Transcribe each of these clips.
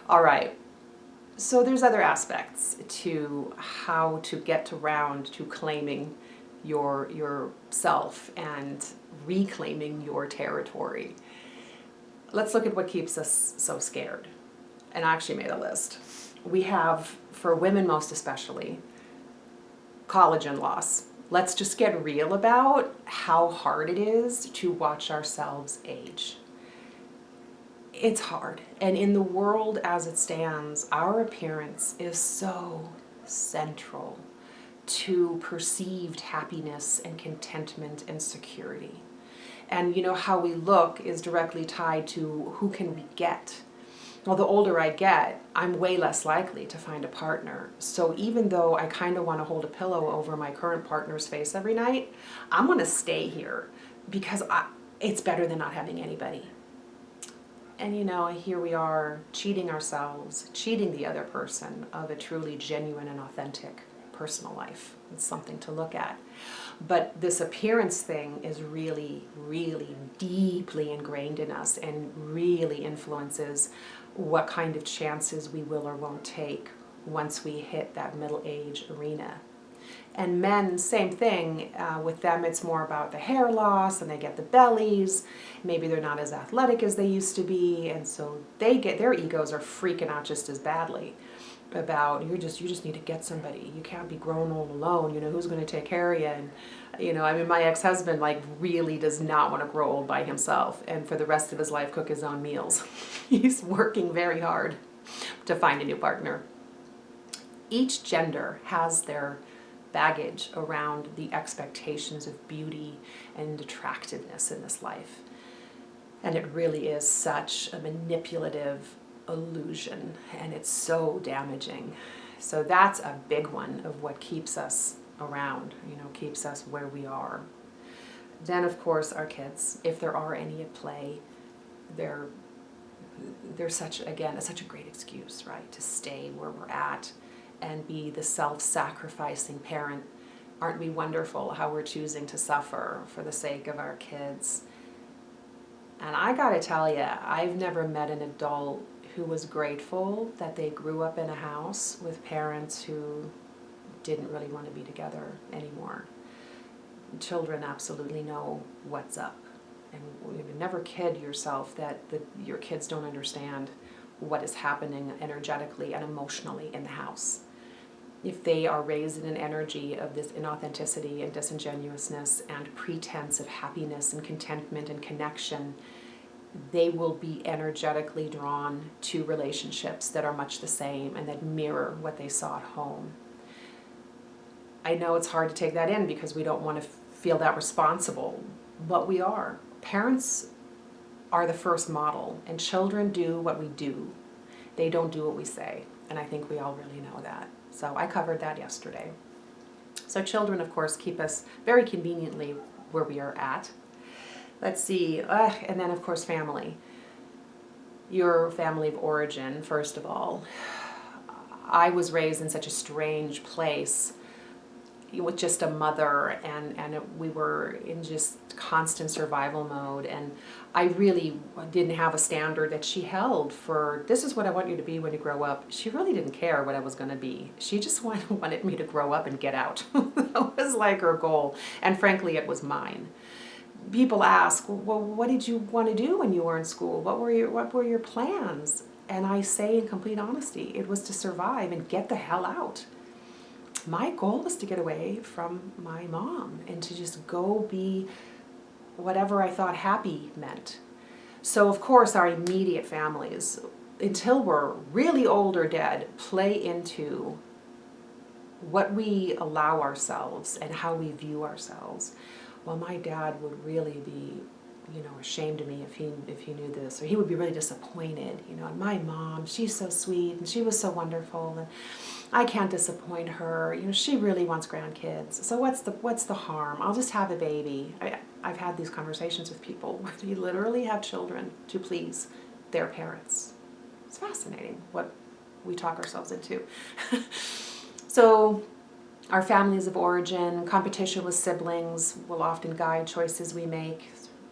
All right. So there's other aspects to how to get around to claiming your self and reclaiming your territory. Let's look at what keeps us so scared. And I actually made a list. We have, for women most especially, collagen loss. Let's just get real about how hard it is to watch ourselves age. It's hard. And in the world as it stands, our appearance is so central to perceived happiness and contentment and security. And you know, how we look is directly tied to who can we get. Well, the older I get, I'm way less likely to find a partner. So even though I kind of want to hold a pillow over my current partner's face every night, I'm going to stay here because it's better than not having anybody. And you know, here we are cheating ourselves, cheating the other person of a truly genuine and authentic personal life. It's something to look at. But this appearance thing is really, really deeply ingrained in us and really influences what kind of chances we will or won't take once we hit that middle age arena. And men, same thing. With them, it's more about the hair loss, and they get the bellies. Maybe they're not as athletic as they used to be, and so their egos are freaking out just as badly about you just need to get somebody. You can't be grown all alone. You know, who's going to take care of you? And you know, I mean, my ex-husband really does not want to grow old by himself, and for the rest of his life cook his own meals. He's working very hard to find a new partner. Each gender has their baggage around the expectations of beauty and attractiveness in this life. And it really is such a manipulative illusion, and it's so damaging. So that's a big one of what keeps us around, you know, keeps us where we are. Then, of course, our kids, if there are any at play, they're such a great excuse, right, to stay where we're at and be the self-sacrificing parent. Aren't we wonderful how we're choosing to suffer for the sake of our kids? And I gotta tell you, I've never met an adult who was grateful that they grew up in a house with parents who didn't really want to be together anymore. Children absolutely know what's up. And you never kid yourself that your kids don't understand what is happening energetically and emotionally in the house. If they are raised in an energy of this inauthenticity and disingenuousness and pretense of happiness and contentment and connection, they will be energetically drawn to relationships that are much the same and that mirror what they saw at home. I know it's hard to take that in because we don't want to feel that responsible, but we are. Parents are the first model, and children do what we do. They don't do what we say, and I think we all really know that. So I covered that yesterday. So children, of course, keep us very conveniently where we are at. Let's see, and then of course family. Your family of origin, first of all. I was raised in such a strange place with just a mother, and we were in just constant survival mode, and I really didn't have a standard that she held for, this is what I want you to be when you grow up. She really didn't care what I was going to be. She just wanted me to grow up and get out. That was like her goal, and frankly it was mine. People ask, well, what did you want to do when you were in school? What were your plans? And I say in complete honesty, it was to survive and get the hell out. My goal was to get away from my mom and to just go be whatever I thought happy meant. So of course our immediate families, until we're really old or dead, play into what we allow ourselves and how we view ourselves. Well, my dad would really be, ashamed of me if he knew this, or he would be really disappointed. And my mom, she's so sweet and she was so wonderful, and I can't disappoint her. She really wants grandkids. So what's the harm? I'll just have a baby. I've had these conversations with people where they literally have children to please their parents. It's fascinating what we talk ourselves into. So our families of origin, competition with siblings will often guide choices we make.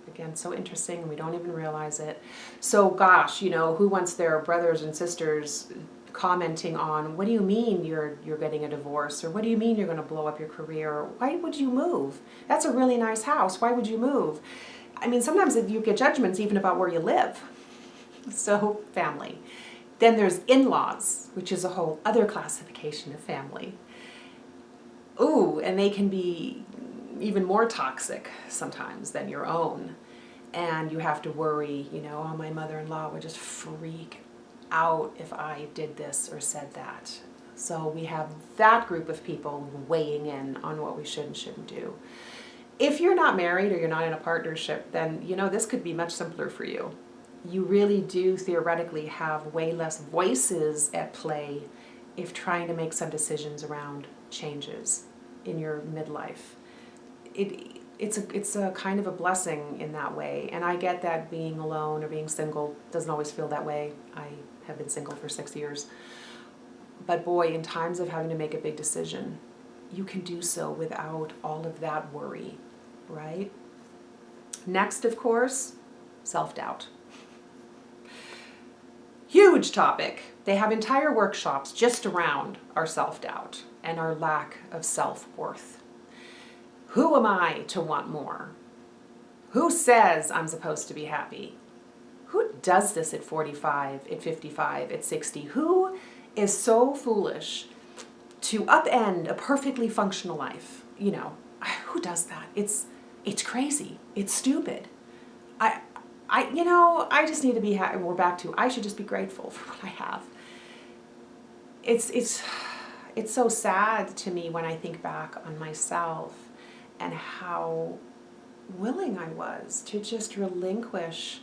Again, so interesting, and we don't even realize it. So gosh, who wants their brothers and sisters commenting on, what do you mean you're getting a divorce? Or what do you mean you're going to blow up your career? Or why would you move? That's a really nice house. Why would you move? I mean, sometimes you get judgments even about where you live. So family. Then there's in-laws, which is a whole other classification of family. Ooh, and they can be even more toxic sometimes than your own. And you have to worry, oh, my mother-in-law would just freak out if I did this or said that. So we have that group of people weighing in on what we should and shouldn't do. If you're not married or you're not in a partnership, then, this could be much simpler for you. You really do theoretically have way less voices at play if trying to make some decisions around changes in your midlife. It's a kind of a blessing in that way. And I get that being alone or being single doesn't always feel that way. I have been single for 6 years. But boy, in times of having to make a big decision, you can do so without all of that worry, right? Next, of course, self-doubt. Huge topic. They have entire workshops just around our self-doubt and our lack of self-worth. Who am I to want more? Who says I'm supposed to be happy? Who does this at 45, at 55, at 60? Who is so foolish to upend a perfectly functional life? Who does that? It's crazy. It's stupid. I just need to be happy. We're back to, I should just be grateful for what I have. It's so sad to me when I think back on myself and how willing I was to just relinquish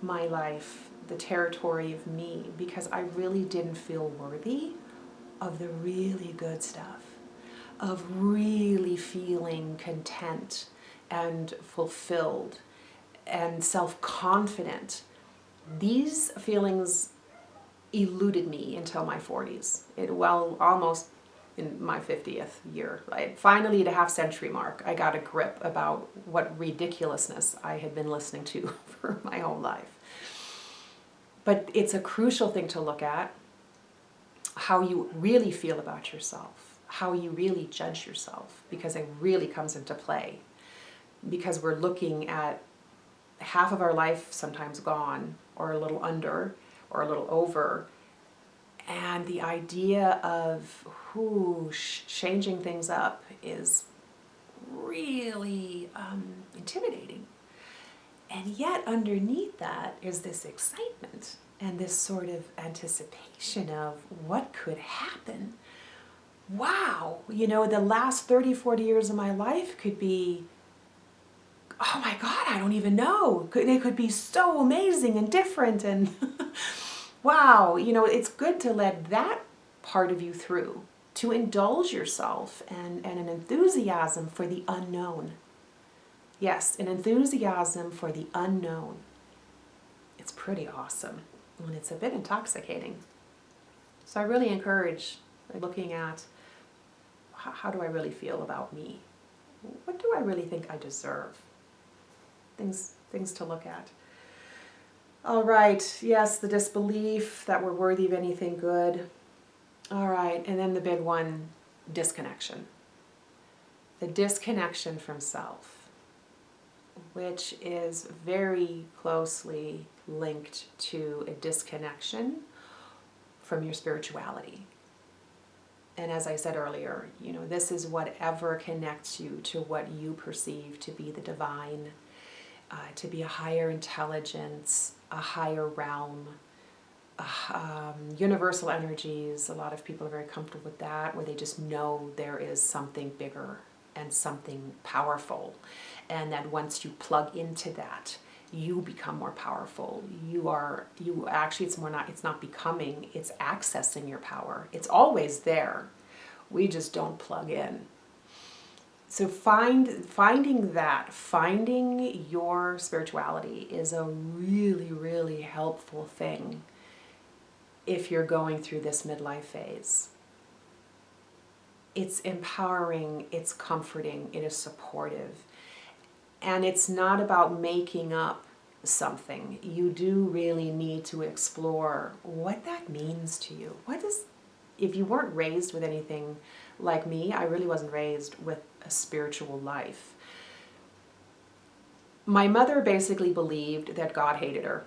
my life, the territory of me, because I really didn't feel worthy of the really good stuff, of really feeling content and fulfilled and self-confident. These feelings eluded me until my 40s. Almost in my 50th year. Finally, at a half-century mark, I got a grip about what ridiculousness I had been listening to for my whole life. But it's a crucial thing to look at, how you really feel about yourself, how you really judge yourself, because it really comes into play. Because we're looking at half of our life sometimes gone, or a little under, or a little over, and the idea of changing things up is really intimidating. And yet underneath that is this excitement and this sort of anticipation of what could happen. Wow, the last 30, 40 years of my life could be, oh my God, I don't even know. They could be so amazing and different and wow, it's good to let that part of you through, to indulge yourself and an enthusiasm for the unknown. Yes, an enthusiasm for the unknown. It's pretty awesome, and it's a bit intoxicating. So I really encourage looking at how do I really feel about me? What do I really think I deserve? Things to look at. All right, yes, the disbelief that we're worthy of anything good. All right, and then the big one, disconnection. The disconnection from self, which is very closely linked to a disconnection from your spirituality. And as I said earlier, this is whatever connects you to what you perceive to be the divine, to be a higher intelligence, a higher realm, universal energies. A lot of people are very comfortable with that, where they just know there is something bigger and something powerful, and that once you plug into that, you become more powerful. It's not becoming, it's accessing your power. It's always there. We just don't plug in. So finding your spirituality is a really, really helpful thing if you're going through this midlife phase. It's empowering, it's comforting, it is supportive. And it's not about making up something. You do really need to explore what that means to you. If you weren't raised with anything like me, I really wasn't raised with a spiritual life. My mother basically believed that God hated her.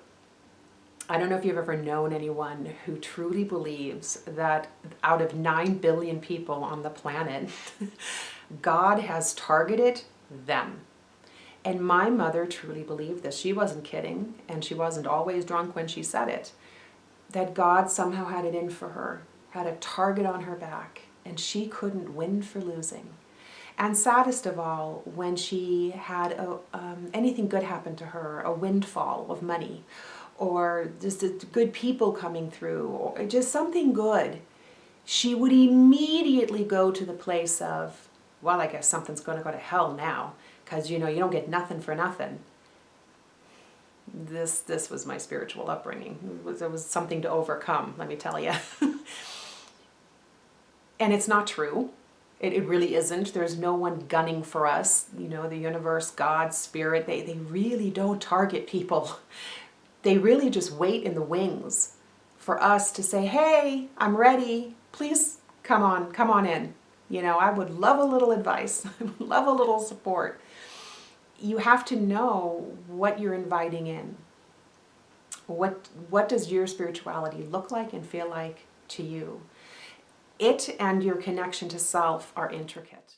I don't know if you've ever known anyone who truly believes that out of 9 billion people on the planet, God has targeted them. And my mother truly believed this. She wasn't kidding, and she wasn't always drunk when she said it, that God somehow had it in for her, had a target on her back, and she couldn't win for losing. And saddest of all, when she had anything good happen to her, a windfall of money, or just good people coming through, or just something good, she would immediately go to the place of, well, I guess something's going to go to hell now, because you don't get nothing for nothing. This was my spiritual upbringing. It was something to overcome, let me tell you. And it's not true. It really isn't. There's no one gunning for us. The universe, God, spirit, they really don't target people. They really just wait in the wings for us to say, hey, I'm ready. Please come on in. I would love a little advice. I would love a little support. You have to know what you're inviting in. What does your spirituality look like and feel like to you? It and your connection to self are intricate.